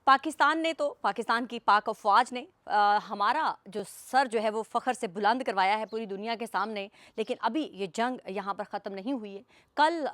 पाकिस्तान ने तो पाकिस्तान की पाक अफ़वाज ने हमारा जो सर जो है वो फ़ख्र से बुलंद करवाया है पूरी दुनिया के सामने। लेकिन अभी ये जंग यहाँ पर ख़त्म नहीं हुई है। कल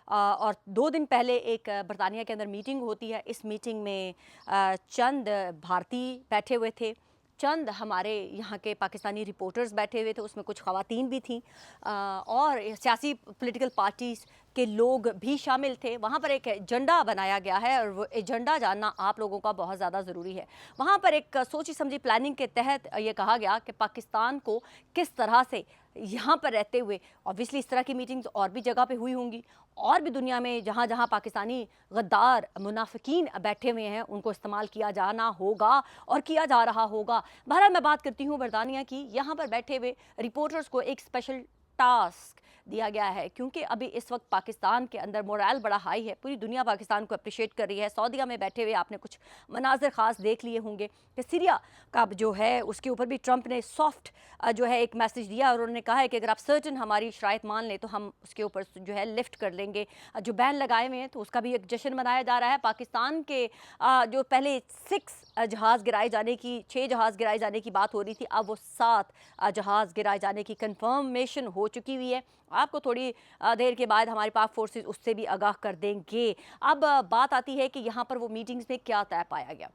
और 2 दिन पहले एक बरतानिया के अंदर मीटिंग होती है। इस मीटिंग में चंद भारतीय बैठे हुए थे, चंद हमारे यहाँ के पाकिस्तानी रिपोर्टर्स बैठे हुए थे, उसमें कुछ ख़वातीन भी थीं और सियासी पॉलिटिकल पार्टीज़ के लोग भी शामिल थे। वहाँ पर एक एजेंडा बनाया गया है और वो एजेंडा जानना आप लोगों का बहुत ज़्यादा ज़रूरी है। वहाँ पर एक सोची समझी प्लानिंग के तहत ये कहा गया कि पाकिस्तान को किस तरह से यहाँ पर रहते हुए, ऑब्वियसली इस तरह की मीटिंग्स और भी जगह पे हुई होंगी और भी दुनिया में जहाँ जहाँ पाकिस्तानी गद्दार मुनाफिकीन बैठे हुए हैं उनको इस्तेमाल किया जाना होगा और किया जा रहा होगा। बहरहाल मैं बात करती हूँ बरतानिया की। यहाँ पर बैठे हुए रिपोर्टर्स को एक स्पेशल टास्क दिया गया है क्योंकि अभी इस वक्त पाकिस्तान के अंदर मोरल बड़ा हाई है। पूरी दुनिया पाकिस्तान को अप्रिशिएट कर रही है। सऊदीया में बैठे हुए आपने कुछ मनाजिर ख़ास देख लिए होंगे कि सीरिया का जो है उसके ऊपर भी ट्रंप ने सॉफ्ट जो है एक मैसेज दिया और उन्होंने कहा है कि अगर आप सर्टन हमारी शराइत मान लें तो हम उसके ऊपर जो है लिफ्ट कर लेंगे। जो बैन लगाए हुए हैं तो उसका भी एक जश्न मनाया जा रहा है। पाकिस्तान के जो पहले 6 जहाज़ गिराए जाने की 6 जहाज़ गिराए जाने की बात हो रही थी, अब वो 7 जहाज़ गिराए जाने की कंफर्मेशन हो चुकी हुई है। आपको थोड़ी देर के बाद हमारी पाक फोर्सेस उससे भी आगाह कर देंगे। अब बात आती है कि यहाँ पर वो मीटिंग्स में क्या तय पाया गया।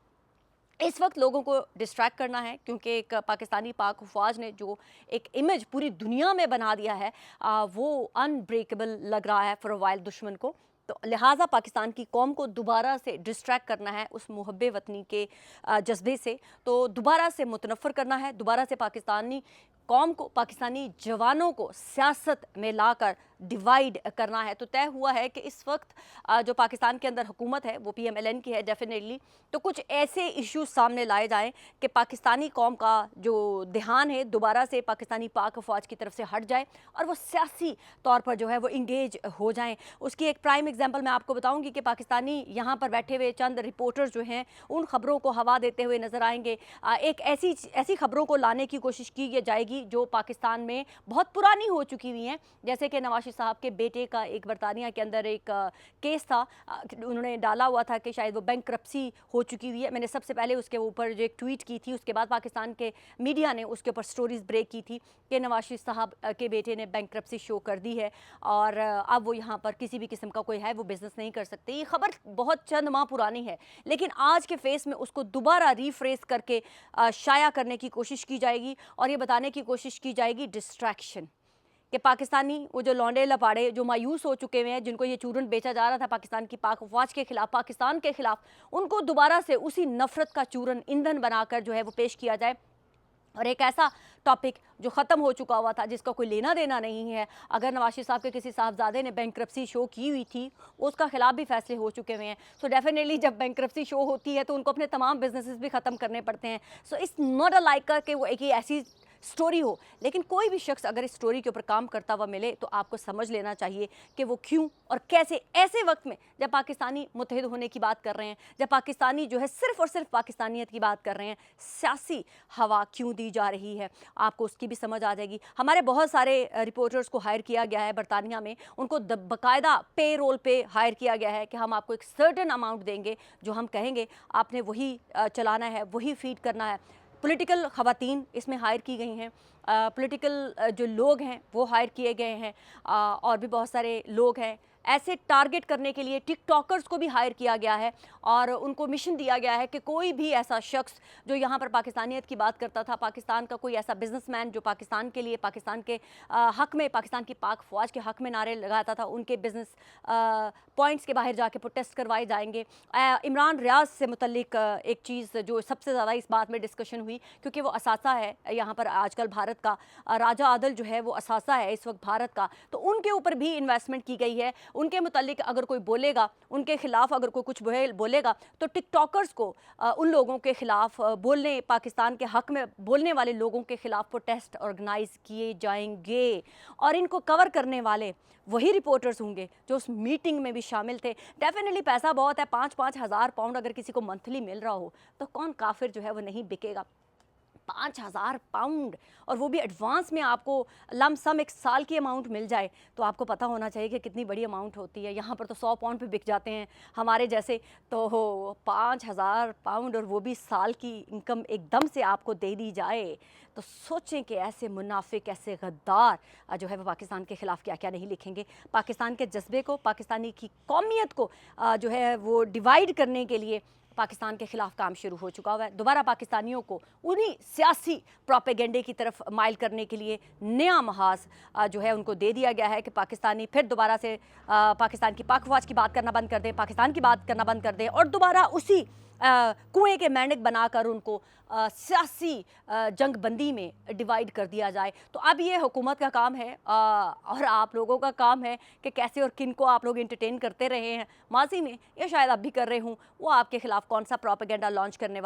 इस वक्त लोगों को डिस्ट्रैक्ट करना है क्योंकि एक पाकिस्तानी पाक अफ़वाज ने जो एक इमेज पूरी दुनिया में बना दिया है वो अनब्रेकेबल लग रहा है फॉर अ वाइल दुश्मन को। तो लिहाजा पाकिस्तान की कौम को दोबारा से डिस्ट्रैक्ट करना है उस मुहब्बे वतनी के जज्बे से, तो दोबारा से मुतनफ़र करना है, दोबारा से पाकिस्तानी कौम को, पाकिस्तानी जवानों को सियासत में लाकर डिवाइड करना है। तो तय हुआ है कि इस वक्त जो पाकिस्तान के अंदर हुकूमत है वो PMLN की है डेफिनेटली, तो कुछ ऐसे इश्यूज सामने लाए जाएं कि पाकिस्तानी कौम का जो ध्यान है दोबारा से पाकिस्तानी पाक अफवाज की तरफ से हट जाए और वो सियासी तौर पर जो है वो इंगेज हो जाएं। उसकी एक प्राइम एग्जांपल मैं आपको बताऊंगी कि पाकिस्तानी यहाँ पर बैठे हुए चंद रिपोर्टर्स जो हैं उन खबरों को हवा देते हुए नजर आएंगे। एक ऐसी खबरों को लाने की कोशिश की जाएगी जो पाकिस्तान में बहुत पुरानी हो चुकी हुई हैं, जैसे कि नवाज शरीफ साहब के बेटे का एक बरतानिया के अंदर एक केस था। उन्होंने डाला हुआ था कि शायद वो बैंकरप्सी हो चुकी हुई है। मैंने सबसे पहले उसके ऊपर जो एक ट्वीट की थी, उसके बाद पाकिस्तान के मीडिया ने उसके ऊपर स्टोरीज ब्रेक की थी कि नवाज शरीफ साहब के बेटे ने बैंकरप्सी शो कर दी है और अब वो यहाँ पर किसी भी किस्म का कोई है वो बिजनेस नहीं कर सकते। ये खबर बहुत चंद माह पुरानी है, लेकिन आज के फेस में उसको दोबारा रीफ्रेस करके शाया करने की कोशिश की जाएगी और ये बताने की कोशिश की जाएगी डिस्ट्रैक्शन कि पाकिस्तानी वो जो लौंडे लपाड़े जो मायूस हो चुके हुए हैं, जिनको ये चूरन बेचा जा रहा था पाकिस्तान की पाक अफवाज के खिलाफ, पाकिस्तान के खिलाफ, उनको दोबारा से उसी नफरत का चूरन ईंधन बनाकर जो है वो पेश किया जाए और एक ऐसा टॉपिक जो ख़त्म हो चुका हुआ था जिसका कोई लेना देना नहीं है। अगर नवाज शरीफ साहब के किसी साहबजादे ने बैंकरप्सी शो की हुई थी उसका खिलाफ भी फैसले हो चुके हुए हैं। सो डेफिनेटली जब बैंकरप्सी शो होती है तो उनको अपने तमाम बिजनेसेस भी ख़त्म करने पड़ते हैं। So it's not a like कि वो एक ही ऐसी स्टोरी हो, लेकिन कोई भी शख्स अगर इस स्टोरी के ऊपर काम करता हुआ मिले तो आपको समझ लेना चाहिए कि वो क्यों और कैसे ऐसे वक्त में जब पाकिस्तानी मुत्तहिद होने की बात कर रहे हैं, जब पाकिस्तानी जो है सिर्फ और सिर्फ पाकिस्तानियत की बात कर रहे हैं, सियासी हवा क्यों दी जा रही है, आपको उसकी भी समझ आ जाएगी। हमारे बहुत सारे रिपोर्टर्स को हायर किया गया है बरतानिया में, उनको बाकायदा पे रोल पे हायर किया गया है कि हम आपको एक सर्टन अमाउंट देंगे, जो हम कहेंगे आपने वही चलाना है, वही फीड करना है। पॉलिटिकल ख़वातीन इसमें हायर की गई हैं, पॉलिटिकल जो लोग हैं वो हायर किए गए हैं और भी बहुत सारे लोग हैं। ऐसे टारगेट करने के लिए टिकटॉकर्स को भी हायर किया गया है और उनको मिशन दिया गया है कि कोई भी ऐसा शख्स जो यहाँ पर पाकिस्तानियत की बात करता था, पाकिस्तान का कोई ऐसा बिजनेसमैन जो पाकिस्तान के लिए, पाकिस्तान के हक़ में, पाकिस्तान की पाक फ़ौज के हक़ में नारे लगाता था, उनके बिज़नेस पॉइंट्स के बाहर जाके प्रोटेस्ट करवाए जाएंगे। इमरान रियाज से मुतल्लिक एक चीज़ जो सबसे ज़्यादा इस बात में डिस्कशन हुई, क्योंकि वो असासा है यहाँ पर आजकल भारत का, राजा आदल जो है वो असासा है इस वक्त भारत का, तो उनके ऊपर भी इन्वेस्टमेंट की गई है। उनके मुतालिक अगर कोई बोलेगा, उनके खिलाफ अगर कोई कुछ बोलेगा तो टिकटॉकर्स को उन लोगों के खिलाफ बोलने, पाकिस्तान के हक में बोलने वाले लोगों के खिलाफ प्रोटेस्ट ऑर्गेनाइज किए जाएंगे और इनको कवर करने वाले वही रिपोर्टर्स होंगे जो उस मीटिंग में भी शामिल थे। डेफिनेटली पैसा बहुत है, 5-5 हज़ार पाउंड अगर किसी को मंथली मिल रहा हो तो कौन काफिर जो है वो नहीं बिकेगा। 5,000 पाउंड, और वो भी एडवांस में आपको लमसम 1 साल की अमाउंट मिल जाए, तो आपको पता होना चाहिए कि कितनी बड़ी अमाउंट होती है। यहाँ पर तो 100 पाउंड पे बिक जाते हैं हमारे जैसे। तो 5,000 पाउंड और वो भी साल की इनकम एकदम से आपको दे दी जाए, तो सोचें कि ऐसे मुनाफिक, ऐसे गद्दार जो है वो पाकिस्तान के ख़िलाफ़ क्या क्या नहीं लिखेंगे। पाकिस्तान के जज्बे को, पाकिस्तानी की कौमियत को जो है वो डिवाइड करने के लिए पाकिस्तान के ख़िलाफ़ काम शुरू हो चुका हुआ है। दोबारा पाकिस्तानियों को उन्हीं सियासी प्रोपेगेंडे की तरफ माइल करने के लिए नया महाज जो है उनको दे दिया गया है कि पाकिस्तानी फिर दोबारा से पाकिस्तान की पाक फ़ौज की बात करना बंद कर दें, पाकिस्तान की बात करना बंद कर दें, और दोबारा उसी कुएं के मेंढक बनाकर उनको सियासी जंगबंदी में डिवाइड कर दिया जाए। तो अब ये हुकूमत का काम है और आप लोगों का काम है कि कैसे और किन को आप लोग एंटरटेन करते रहे हैं माजी में, या शायद अब भी कर रहे हूँ, वो आपके ख़िलाफ़ कौन सा प्रोपेगेंडा लॉन्च करने